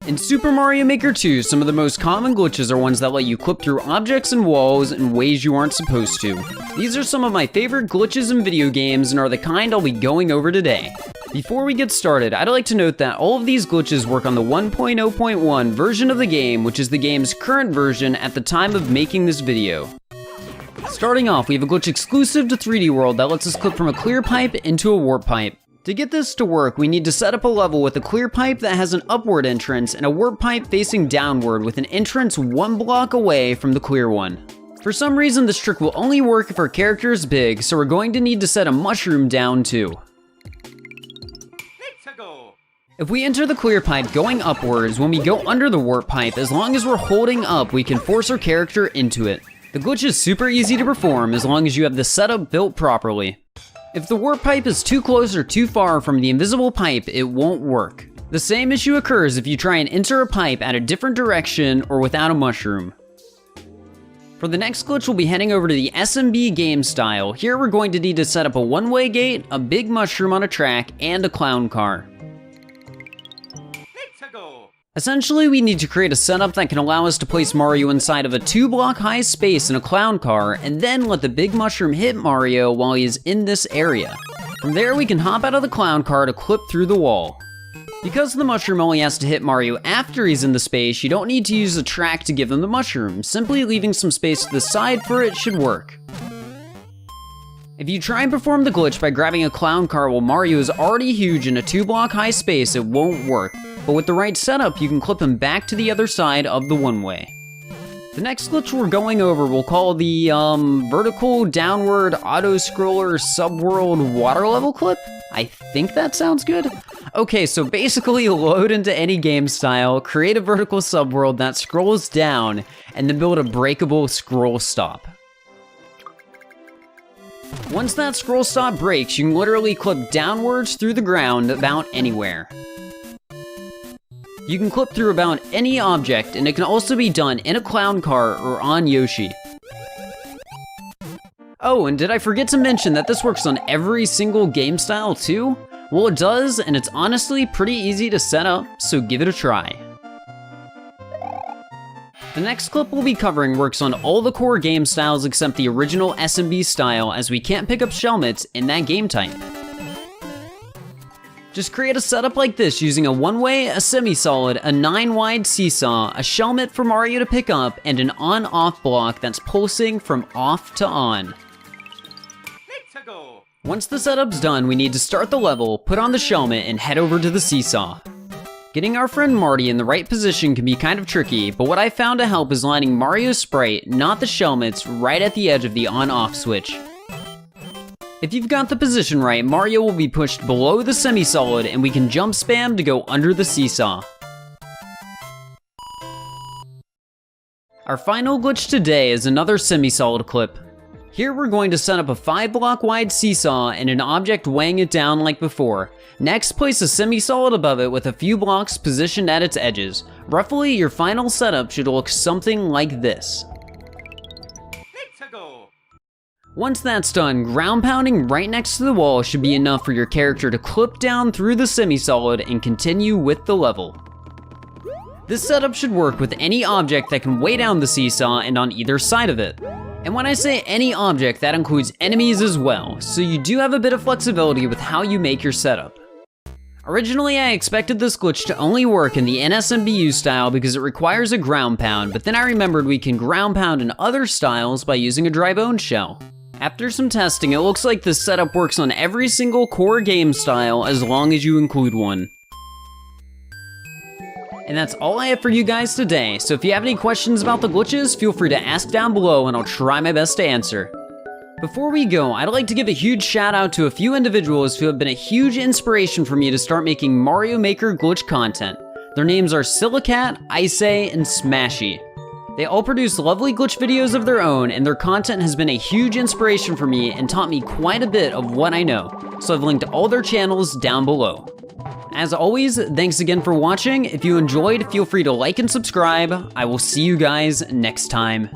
In Super Mario Maker 2, some of the most common glitches are ones that let you clip through objects and walls in ways you aren't supposed to. These are some of my favorite glitches in video games and are the kind I'll be going over today. Before we get started, I'd like to note that all of these glitches work on the 1.0.1 version of the game, which is the game's current version at the time of making this video. Starting off, we have a glitch exclusive to 3D World that lets us clip from a clear pipe into a warp pipe. To get this to work, we need to set up a level with a clear pipe that has an upward entrance and a warp pipe facing downward with an entrance one block away from the clear one. For some reason, this trick will only work if our character is big, so we're going to need to set a mushroom down too. If we enter the clear pipe going upwards, when we go under the warp pipe, as long as we're holding up, we can force our character into it. The glitch is super easy to perform as long as you have the setup built properly. If the warp pipe is too close or too far from the invisible pipe, it won't work. The same issue occurs if you try and enter a pipe at a different direction or without a mushroom. For the next glitch, we'll be heading over to the SMB game style. Here we're going to need to set up a one-way gate, a big mushroom on a track, and a clown car. Essentially, we need to create a setup that can allow us to place Mario inside of a 2-block high space in a clown car, and then let the big mushroom hit Mario while he is in this area. From there, we can hop out of the clown car to clip through the wall. Because the mushroom only has to hit Mario after he's in the space, you don't need to use a track to give him the mushroom. Simply leaving some space to the side for it should work. If you try and perform the glitch by grabbing a clown car while Mario is already huge in a 2-block high space, it won't work. But with the right setup, you can clip him back to the other side of the one-way. The next glitch we're going over we'll call the Vertical Downward Auto-Scroller Subworld Water Level Clip? I think that sounds good. Okay, so basically load into any game style, create a vertical subworld that scrolls down, and then build a breakable scroll stop. Once that scroll stop breaks, you can literally clip downwards through the ground about anywhere. You can clip through about any object, and it can also be done in a clown car or on Yoshi. Oh, and did I forget to mention that this works on every single game style too? Well, it does, and it's honestly pretty easy to set up, so give it a try. The next clip we'll be covering works on all the core game styles except the original SMB style, as we can't pick up Shelmets in that game type. Just create a setup like this using a one-way, a Semisolid, a 9-wide Seesaw, a Shelmet for Mario to pick up, and an on-off block that's pulsing from off to on. Once the setup's done, we need to start the level, put on the Shelmet, and head over to the Seesaw. Getting our friend Marty in the right position can be kind of tricky, but what I found to help is lining Mario's sprite, not the Shelmet's, right at the edge of the on-off switch. If you've got the position right, Mario will be pushed below the Semisolid and we can jump spam to go under the Seesaw. Our final glitch today is another Semisolid clip. Here we're going to set up a 5-block wide Seesaw and an object weighing it down like before. Next, place a Semisolid above it with a few blocks positioned at its edges. Roughly, your final setup should look something like this. Once that's done, ground pounding right next to the wall should be enough for your character to clip down through the Semisolid and continue with the level. This setup should work with any object that can weigh down the Seesaw and on either side of it. And when I say any object, that includes enemies as well, so you do have a bit of flexibility with how you make your setup. Originally, I expected this glitch to only work in the NSMBU style because it requires a ground pound, but then I remembered we can ground pound in other styles by using a dry bone shell. After some testing, it looks like this setup works on every single core game style as long as you include one. And that's all I have for you guys today, so if you have any questions about the glitches, feel free to ask down below and I'll try my best to answer. Before we go, I'd like to give a huge shout out to a few individuals who have been a huge inspiration for me to start making Mario Maker glitch content. Their names are Silicat, Ice, and Smashy. They all produce lovely glitch videos of their own, and their content has been a huge inspiration for me and taught me quite a bit of what I know, so I've linked all their channels down below. As always, thanks again for watching. If you enjoyed, feel free to like and subscribe. I will see you guys next time.